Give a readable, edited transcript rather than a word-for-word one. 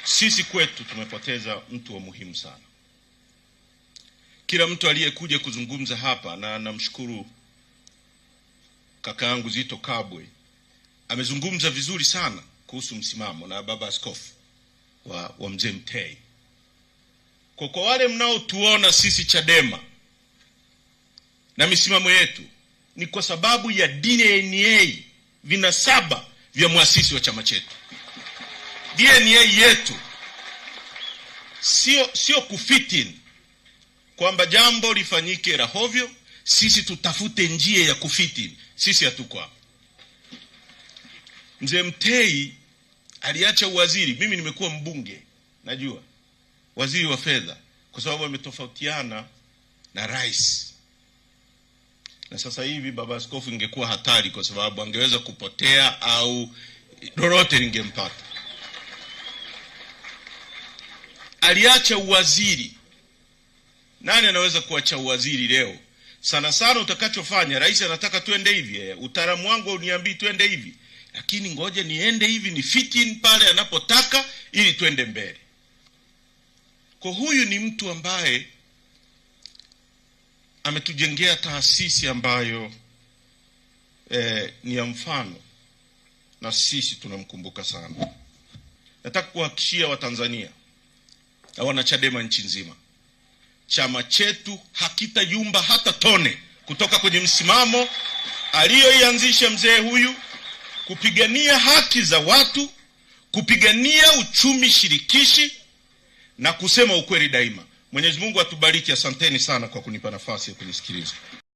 Sisi kwetu tumepoteza mtu wa muhimu sana. Kila mtu aliyekuja kuzungumza hapa, na namshukuru kaka yangu Zito Kabwe, amezungumza vizuri sana kuhusu msimamo, na baba askofu wa Mzee Mtei. Kwa wale mnaotuona sisi Chadema na misimamo yetu, ni kwa sababu ya DNA, vinasaba vya muasisi wa chama chetu. DNA yetu sio kufitin kwamba jambo lifanyike rahovyo sisi tutafute njia ya kufitin. Sisi hatuko hapo. Mzee Mtei aliacha uwaziri, mimi nimekuwa mbunge, najua waziri wa fedha, kwa sababu ametofautiana na rais. Na sasa hivi baba askofu ingekuwa hatari, kwa sababu angeweza kupotea au lolote lingempata. Aliacha uwaziri. Nani anaweza kuacha uwaziri leo? Sana sana utakachofanya, rais anataka tuende hivi, utaalamu wangu uniambii tuende hivi, lakini ngoja niende hivi, ni fitin pale anapotaka ili tuende mbele. Kwa huyu ni mtu ambaye ametujengea taasisi ambayo ni ya mfano, na sisi tunamkumbuka sana. Nataka kuhakikishia Watanzania na wanachadema nchi nzima, chama chetu hakitayumba hata tone kutoka kwenye msimamo aliyoianzisha mzee huyu, kupigania haki za watu, kupigania uchumi shirikishi na kusema ukweli daima. Mwenyezi Mungu atubariki. Asanteni sana kwa kunipa nafasi ya kunisikiliza.